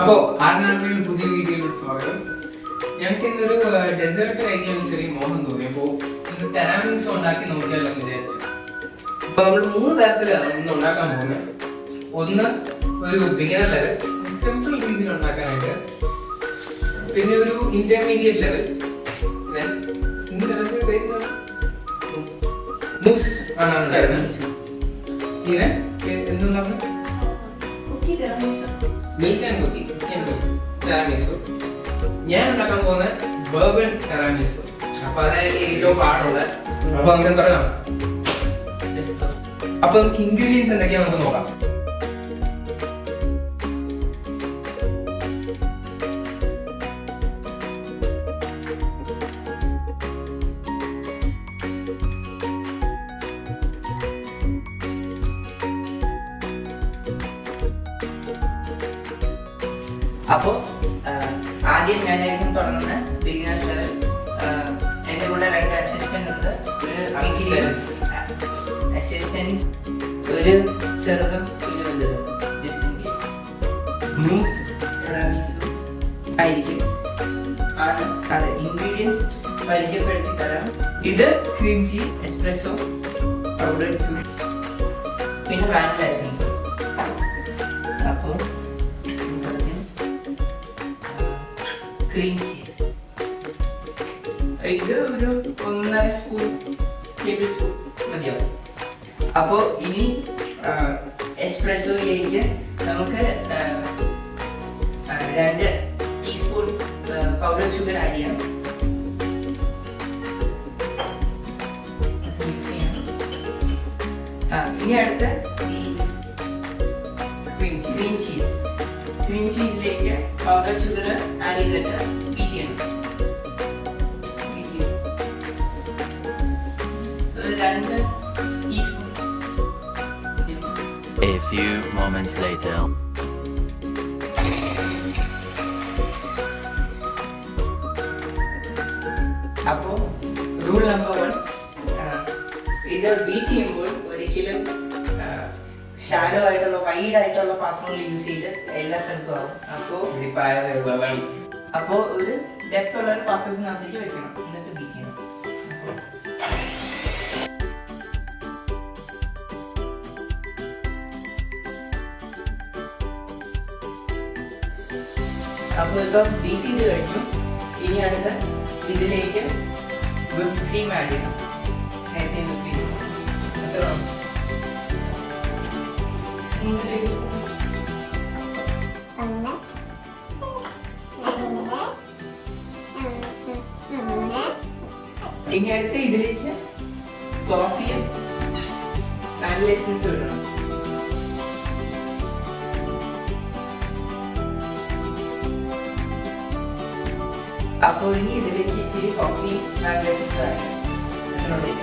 അപ്പോൾ ആറിനാറിൽ പുതിയ വീഡിയോയിലോട്ട് സ്വാഗതം. ഞങ്ങൾക്ക് ഇന്നൊരു ഡെസേർട്ട് കഴിക്കാൻ ചെറിയ മോഹം തോന്നി. അപ്പോൾ ഇന്ന് ടെറാമിസു ഉണ്ടാക്കി നോക്കിയാലോ എന്ന് വിചാരിച്ചു. അപ്പോൾ നമ്മൾ 3 തരത്തിലാണ് ഇന്ന് ഉണ്ടാക്കാൻ പോകുന്നത്. ഒന്ന് ഒരു ബിഗിനർ ലെവൽ, സിമ്പിൾ രീതിയിൽ ഉണ്ടാക്കാനായിട്ട്. പിന്നെ ഒരു ഇന്റർമീഡിയറ്റ് ലെവൽ, മൂസ് ആണ് ഉണ്ടാക്കുന്നത്. പിന്നെ എന്താണ് മിൽക്ക് ആൻഡ് കുക്കി ടെറാമിസു. ഞാൻ ഉണ്ടാക്കാൻ പോകുന്ന ബർബൺ ടെറാമിസു. അപ്പൊ അതായത് ഏറ്റവും പാടുള്ള. അപ്പൊ നമുക്ക് തുടങ്ങാം. അപ്പൊ നമുക്ക് ഇൻഗ്രീഡിയൻസ് എന്തൊക്കെയാ നമുക്ക് നോക്കാം. അപ്പോൾ ആദ്യം ഞാനായിരിക്കും തുടങ്ങുന്ന ബിഗിനേഴ്സ് ലെവൽ. എൻ്റെ കൂടെ 2 അസിസ്റ്റന്റ് ഉണ്ട്. അസിസ്റ്റൻസ് ഒരു ചെറുതും ഒരു വലുതും. Just in case mousse tiramisu ആയിരിക്കും ആണ്. അതെ, ഇൻഗ്രീഡിയൻസ് പരിചയപ്പെടുത്തി തരാം. ഇത് cream cheese, espresso, powder sugar, പിന്നെ വാനില എസൻസ്. അപ്പോൾ ക്രീം ചീസ് ഇത് ഒരു 1.5 സ്പൂൺ ടേബിൾ സ്പൂൺ മതിയാവും. അപ്പോൾ ഇനി എസ്പ്രെസോയിലേക്ക് നമുക്ക് 2 ടീസ്പൂൺ പൗഡർ ഷുഗർ ആഡ് ചെയ്യാം. മിക്സ് ചെയ്യണം. ഇനി അടുത്ത് ഈ ക്രീം ചീസിലേക്ക് പൗഡർ ഷുഗർ ആഡ് ചെയ്തിട്ട് ബീറ്റ് ചെയ്യണം. 2 teaspoon. A few moments later. അപ്പോൾ റൂൾ നമ്പർ 1, ഇത് ബീറ്റ് ചെയ്യുമ്പോൾ ഒരിക്കലും ഷാലോ ആയിട്ടുള്ള വൈഡ് ആയിട്ടുള്ള പാത്രങ്ങൾ യൂസ് ചെയ്ത് എല്ലാ സ്ഥലത്തും ആവും. അപ്പോൾ ഒരു ഡെപ്ത് ഉള്ള ഒരു പാത്രത്തിനകത്തേക്ക് വെക്കണം, എന്നിട്ട് ബീറ്റ് ചെയ്യണം. അപ്പോൾ ഇപ്പം ബീറ്റ് ചെയ്ത് കഴിഞ്ഞു. ഇനി അടുത്ത് ഇതിലേക്ക് വിപ്പ് ക്രീം ആഡ് ചെയ്യണം. നേരത്തെ വിപ്പ് ക്രീം എത്ര ഇനി അടുത്ത് ഇതിലേക്ക് കോഫിയും വാനില എസൻസും ഇടണം. അപ്പോൾ ഇനി ഇതിലേക്ക് ഇച്ചിരി കോഫി വാനില എസൻസ് ആഡ് ചെയ്യാം.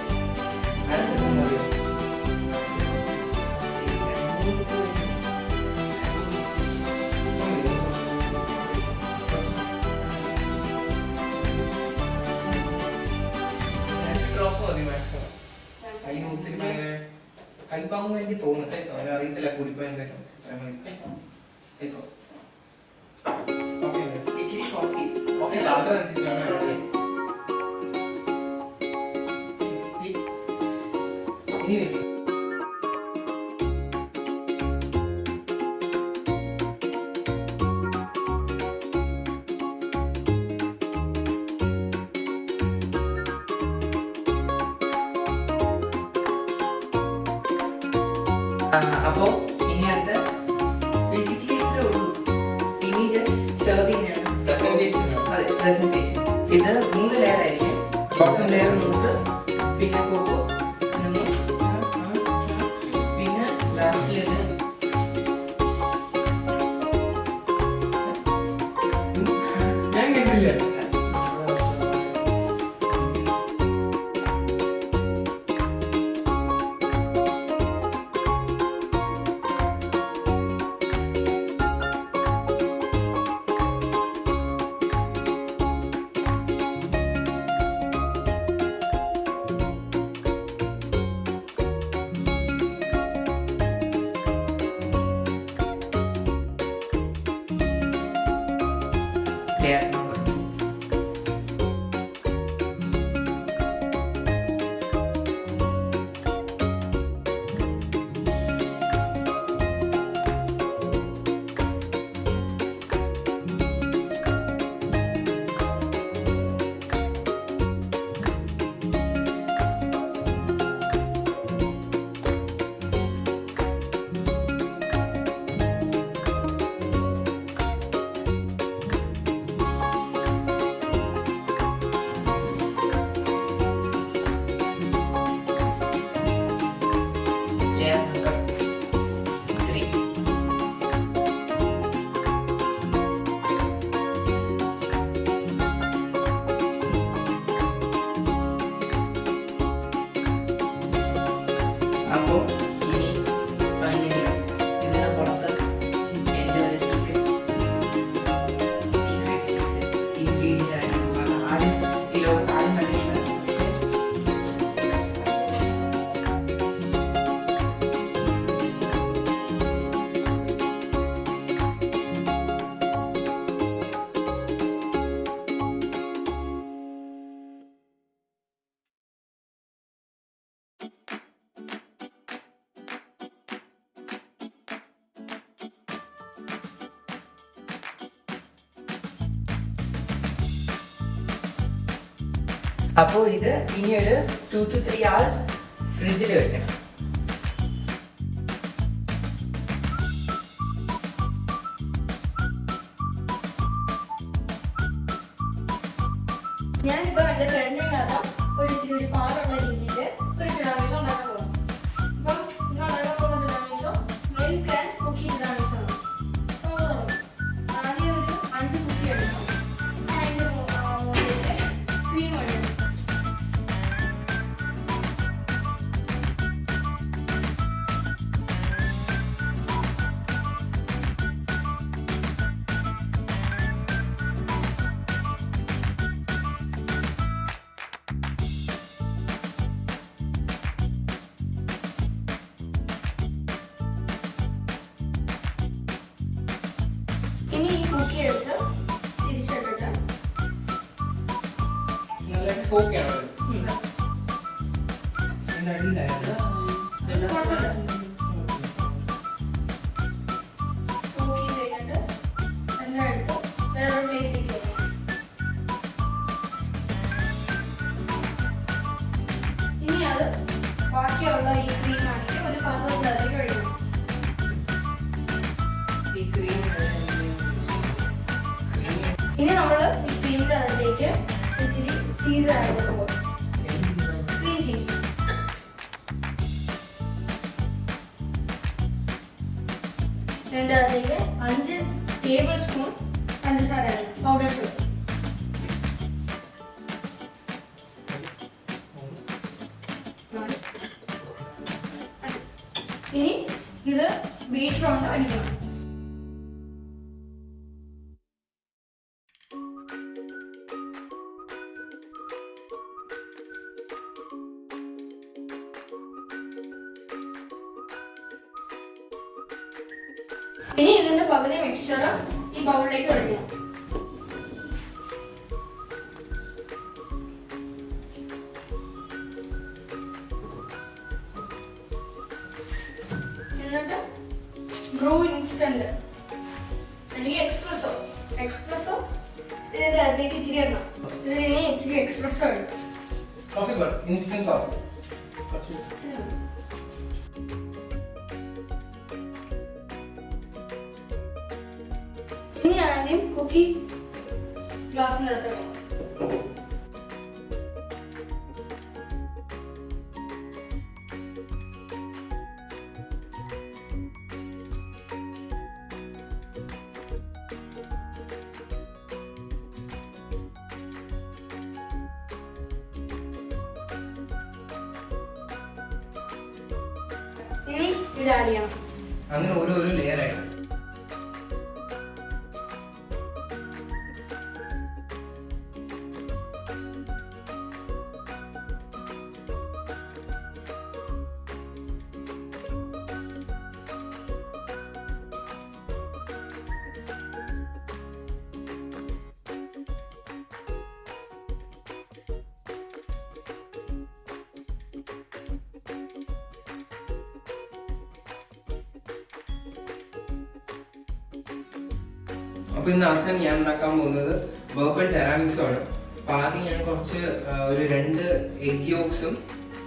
കൈപ്പാകുമ്പോൾ എനിക്ക് തോന്നുന്നു കേട്ടോ, അറിയത്തില്ല കൂടിപ്പോയാൽ ഇച്ചിരി കോഫി താല്പര്യമനുസരിച്ചാണ്. ഇനി അപ്പോൾ ഇനി അടുത്ത് ബേസിക്കലി ഇത്രേ ഉള്ളൂ. ഇനി ജസ്റ്റ് സെർവിങ് ആണ്. അതെ, പ്രസന്റേഷൻ. ഇത് 3 ലെയർ ആയിരിക്കും. ബോട്ടം ലെയർ മൂസ്, പിന്നെ കോക്കോ, പിന്നെ മൂസ്, പിന്നെ ലാസ്റ്റിൽ ഞാൻ കേട്ടില്ല. Layer number 2. അപ്പോൾ ഇനി ഫൈനലി ഇതിന് പുറത്ത് എൻ്റെ ഒരു സീക്രട്ട് ഇൻഗ്രീഡിയൻ്റ് ആയിരുന്നു. അത് ആരും ഈ ലോകത്ത് ആരും കണ്ടിട്ടില്ല. അപ്പോൾ ഇത് ഇനി ഒരു 2 to 3 hours ഫ്രിഡ്ജിൽ വെക്കണം. ഞാനിപ്പോൾ എൻ്റെ ചേട്ടനെ കാരണം ഒരു ഇച്ചിരി പാടുള്ള രീതിയിൽ ഒരു ടിറാമിസു ഉണ്ടാക്കാൻ പോകും. അപ്പം ഇന്ന് ഉണ്ടാക്കാൻ പോകുന്ന tiramisu milk and cookie tiramisu ആണ്. നമുക്ക് തുടങ്ങാം. ആദ്യം ഒരു 5 കുക്കി എടുക്കണം. അതിൻ്റെ മുകളിലേക്ക് ക്രീം ഒഴിക്കണം. ഇനി ഈ കുക്കി എടുത്ത് തിരിച്ചിട്ടിട്ട് നല്ലതായിട്ട് സോക്ക് ചെയ്യണം അത്. അതിൻ്റെ അടിയിലായിരുന്നു. കുഴപ്പമില്ല. സോക്ക് ചെയ്ത് കഴിഞ്ഞിട്ട് എല്ലാം എടുത്ത് വേറൊരു പ്ലേറ്റിലേക്ക് വെക്കണം. ഇനി അത് ബാക്കിയുള്ള ഈ ക്രീം ആണെങ്കിൽ ഒരു പാത്രത്തിലേക്ക് ഒഴിക്കണം. ഈ ക്രീം ഇനി നമ്മൾ ഈ ക്രീമിൻ്റെ അതിലേക്ക് ഇച്ചിരി ചീസ് ആഡ് ചെയ്ത് പോകും. Cream cheese. ഇതിൻ്റെ അതിലേക്ക് 5 ടേബിൾ സ്പൂൺ പഞ്ചസാര പൗഡർ ഷുഗർ. ഇനി ഇത് ബീറ്റർ കൊണ്ട് അടിക്കണം. ഇനി ഇതിന്റെ പകുതി മിക്സ്ചർ ഈ ബൗളിലേക്ക് ഒഴിക്കണം. എന്നിട്ട് ബ്രൂ ഇൻസ്റ്റന്റ് അല്ലെങ്കിൽ എക്സ്പ്രസോ ഇതിന്റെ അകത്തേക്ക് ഇച്ചിരി ഇടണം. ഇതിൽ ഇനി ഇച്ചിരി എക്സ്പ്രസോ ഇടണം. Coffee but instant coffee. ഇച്ചിരി ഇടണം. ഇനി ആദ്യം കുക്കി ഗ്ലാസിൻ്റെ അകത്ത് ഇടണം. ഇനി ഇത് ആഡ് ചെയ്യണം. അങ്ങനെ ഓരോ ലെയർ ആയിട്ട്. അപ്പോൾ ഇന്ന് അവസാനം ഞാൻ ഉണ്ടാക്കാൻ പോകുന്നത് ബർബൺ ടെറാമിസു ആണ്. അപ്പോൾ ആദ്യം ഞാൻ കുറച്ച് ഒരു 2 എഗ് യോക്സും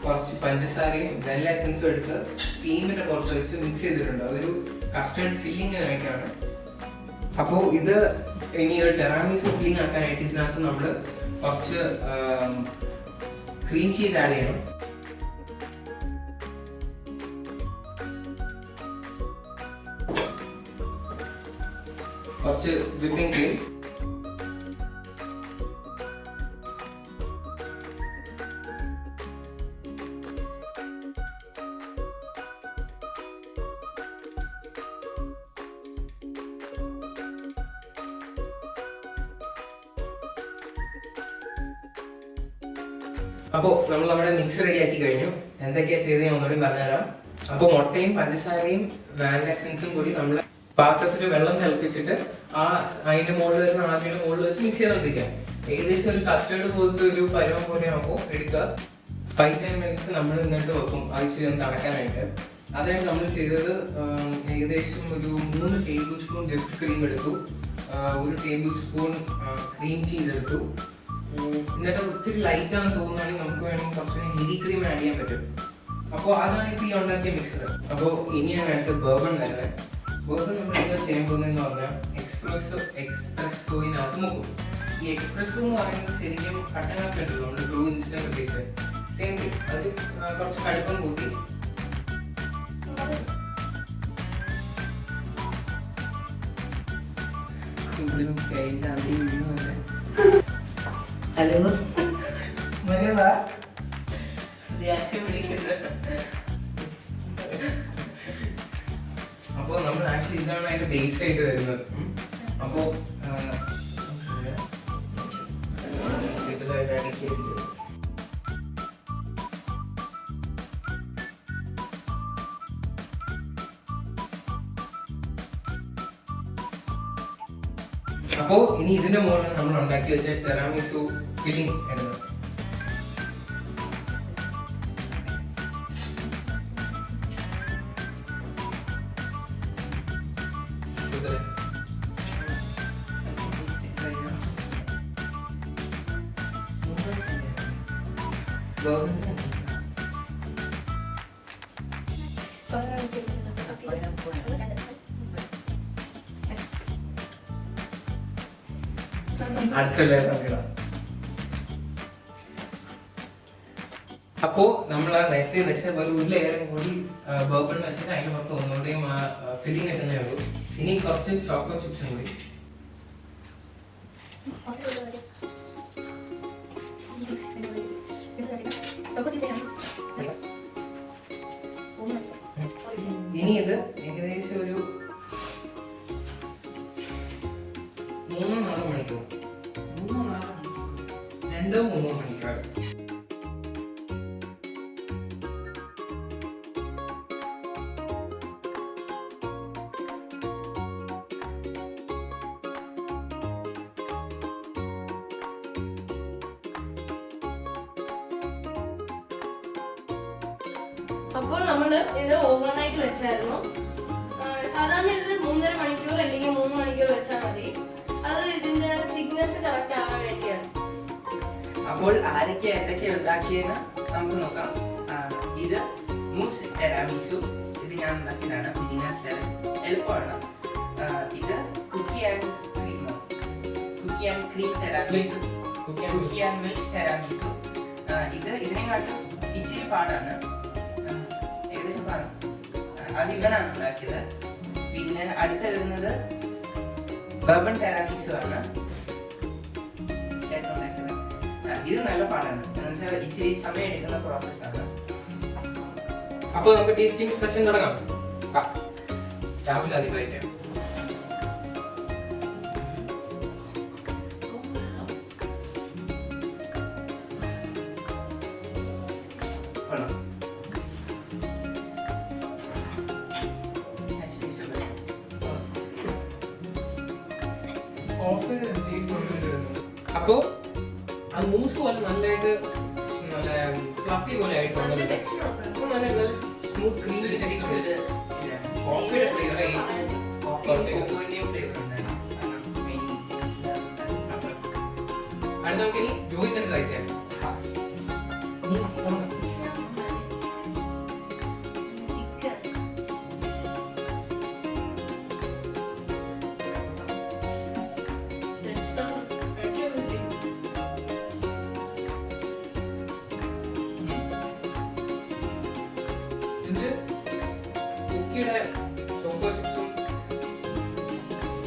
കുറച്ച് പഞ്ചസാരയും വെല്ല എസൻസും എടുത്ത് സ്റ്റീമിന്റെ പുറത്ത് വെച്ച് മിക്സ് ചെയ്തിട്ടുണ്ട്. അതൊരു കസ്റ്റർഡ് ഫില്ലിങ്ങിനായിട്ടാണ്. അപ്പോൾ ഇത് ഇനി ഒരു ടെറാമിസു ഫില്ലിംഗ് ആക്കാനായിട്ട് ഇതിനകത്ത് നമ്മൾ കുറച്ച് ക്രീം ചീസ് ആഡ് ചെയ്യണം. കുറച്ച് വിപ്പിംഗ് ക്രീം, അപ്പോൾ നമ്മൾ നമ്മുടെ മിക്സ് റെഡിയാക്കി കഴിഞ്ഞു. എന്തൊക്കെയാ ചെയ്ത് ഞാൻ ഒന്നുകൂടി പറഞ്ഞുതരാം. അപ്പോൾ മുട്ടയും പഞ്ചസാരയും വാനില എസൻസും കൂടി നമ്മൾ പാത്രത്തിൽ വെള്ളം തിളപ്പിച്ചിട്ട് അതിന്റെ മുകളിൽ വരുന്ന ആദ്യയുടെ മുകളിൽ വെച്ച് മിക്സ് ചെയ്തോണ്ടിരിക്കുക. ഏകദേശം ഒരു കസ്റ്റേർഡ് പോലത്തെ ഒരു പരുവം പോലെ ആകുമ്പോൾ എടുക്കുക. 5-10 മിനിറ്റ്സ് നമ്മൾ ഇങ്ങോട്ട് വെക്കും അത് ചെയ്ത് തണക്കാനായിട്ട്. അതായത് നമ്മൾ ചെയ്തത് ഏകദേശം ഒരു 3 ടേബിൾ സ്പൂൺ വിപ്ഡ് ക്രീം എടുത്തു, 1 ടേബിൾ സ്പൂൺ ക്രീം ചീസ് എടുത്തു. എന്നിട്ട് ഒത്തിരി ലൈറ്റ് ആണെന്ന് തോന്നുകയാണെങ്കിൽ നമുക്ക് വേണമെങ്കിൽ കുറച്ച് ഹെവി ക്രീം ആഡ് ചെയ്യാൻ പറ്റും. അപ്പോൾ അതാണ് ഇപ്പോൾ ഈ ഉണ്ടാക്കിയ മിക്സർ. അപ്പോൾ ഇനിയാണ് അടുത്ത് ബർബൺ വരുന്നത്. ബർബൺ നമ്മൾ എന്താ ചെയ്യാൻ പോകുന്നതെന്ന് പറഞ്ഞാൽ എക്സ്പ്രസ്സോയിനകത്ത് മുക്കും. ഈ എക്സ്പ്രസ്സോ എന്ന് പറയുന്നത് ശരിക്കും കട്ടനൊക്കെ ഉണ്ടല്ലോ, നമ്മൾ Bru instant base same thing. അത് കുറച്ച് കടുപ്പം കൂട്ടി ഹലോ മകവാ വിളിക്കുന്നത്. അപ്പോൾ നമ്മൾ ആക്ച്വലി ഇതാണ് അതിന്റെ ബേസ് ആയിട്ട് വരുന്നത്. അപ്പോൾ അപ്പോൾ ഇനി ഇതിന്റെ മുകളിൽ നമ്മൾ ഉണ്ടാക്കി വെച്ച ടെറാമിസു ഫില്ലിംഗ് ഇടുന്നത്. അപ്പോ നമ്മൾ ആ നേരത്തെ വെച്ച പോലെ ഒരു ലെയറും കൂടി ബർബൺ വെച്ചിട്ട് അതിന് പുറത്ത് ഒന്നുകൂടെയും ഫില്ലിംഗ് വെച്ചതേ ഉള്ളൂ. ഇനി കുറച്ച് ചോക്കോ ചിപ്സും കൂടി. ഇനി ഇത് ഏകദേശം ഒരു 3-4 മണിക്കൂർ 2-3 മണിക്കൂർ അപ്പോൾ നമ്മൾ ഇത് ഓവർനൈറ്റ് വെച്ചായിരുന്നു. സാധാരണ ഇത് 3.5 മണിക്കൂർ അല്ലെങ്കിൽ 3 മണിക്കൂർ വെച്ചാൽ മതി. അത് ഇതിന്റെ തിക്നെസ് കറക്റ്റ് ആവാൻ വേണ്ടിയാണ്. അപ്പോൾ ആരൊക്കെ എന്തൊക്കെ ഉണ്ടാക്കിയെന്ന് നമുക്ക് നോക്കാം. ഇത് മൂസ് ടെറാമിസു, ഇത് ഞാൻ ഉണ്ടാക്കിയതാണ്. ബിഗിനേഴ്സ് ലെവൽ എളുപ്പമാണ്. ഇത് cookie and cream tiramisu, cookie and milk tiramisu. ഇത് ഇതിനെക്കാട്ടും ഇച്ചിരി പാടാണ്, ഏകദേശം പാടാണ്. അത് ഇവനാണ് ഉണ്ടാക്കിയത്. പിന്നെ അടുത്ത് വരുന്നത് ബർബൺ ടെറാമിസു ആണ്. ഇത് നല്ല പാടാണ്, എന്നുവെച്ചാൽ ഇച്ചിരി സമയം എടുക്കുന്ന പ്രോസസ്സാണ്. അപ്പോൾ നമുക്ക് ടേസ്റ്റിംഗ് സെഷൻ തുടങ്ങാം. രാവിലെ അത് ട്രൈ ചെയ്യാം. അപ്പോ ആ മൂസ് പോലെ നല്ലതായിട്ട് നല്ല ഫ്ലഫി പോലെ ആയിട്ടുണ്ട്. നല്ല സ്മൂത്ത് ക്രീമിന്റെ ടെക്സ്ചർ. കോഫിയുടെ ഫ്ലേവർ കോഫിന്റെയും ഫ്ലേവർ ഉണ്ടായിരുന്നു. അടുത്ത നമുക്ക് ഇനി ജോയി തന്നെ ട്രൈ ചെയ്യാം. ഇതില് കുക്കിയുടെ ചോക്കോ ചിപ്സും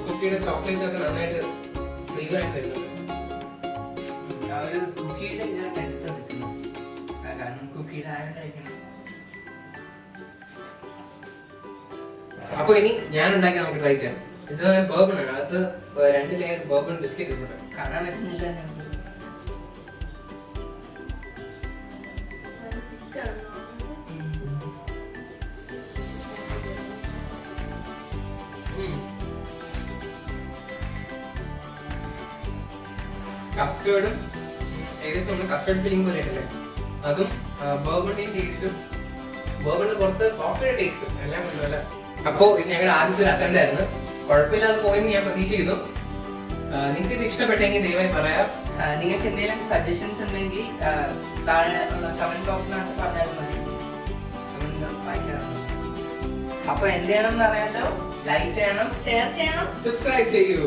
കുക്കിയുടെ ചോക്ലേറ്റും ഒക്കെ നന്നായിട്ട് ഫ്ലേവർ ആയിട്ട് വരുന്നുണ്ട്. ആ ഒരു കുക്കിയുടെ ഇതാണ് എടുത്ത് നിൽക്കുന്നത്. കാരണം കുക്കിയുടെ ആയോണ്ടായിരിക്കണം. അപ്പൊ ഇനി ഞാൻ ഉണ്ടാക്കി നമുക്ക് ട്രൈ ചെയ്യാം. ഇത് ബർബൺ ആണ്. അകത്ത് 2 ലെയർ ബർബൺ ബിസ്ക്കറ്റ് ഇട്ടുണ്ട്. കാണാൻ പറ്റുന്നില്ല. കസ്റ്റേർഡും ഏകദേശം നമ്മൾ കസ്റ്റേർഡ് ഫില്ലിംഗ് പോലെ ആയിട്ടല്ലേ, അതും ബർബണിന്റെ ടേസ്റ്റും ബർബണിന് പുറത്ത് കോഫിയുടെ ടേസ്റ്റും എല്ലാം കൊണ്ടുമല്ല. അപ്പോ ഇത് ഞങ്ങളുടെ ആദ്യത്തെ ഒരു അറ്റംപ്റ്റ് ആയിരുന്നു. കുഴപ്പമില്ലാതെ പോയെന്ന് ഞാൻ പ്രതീക്ഷിക്കുന്നു. നിങ്ങൾക്ക് ഇത് ഇഷ്ടപ്പെട്ടെങ്കിൽ ദയവായി പറയാം. നിങ്ങൾക്ക് എന്തെങ്കിലും സജഷൻസ് ഉണ്ടെങ്കിൽ താഴെ കമന്റ് ബോക്സിനകത്ത് പറഞ്ഞാൽ മതി. അപ്പൊ എന്ത് ചെയ്യണം എന്ന് അറിയാലോ, ലൈക്ക് ചെയ്യണം, ഷെയർ ചെയ്യണം, സബ്സ്ക്രൈബ് ചെയ്യൂ.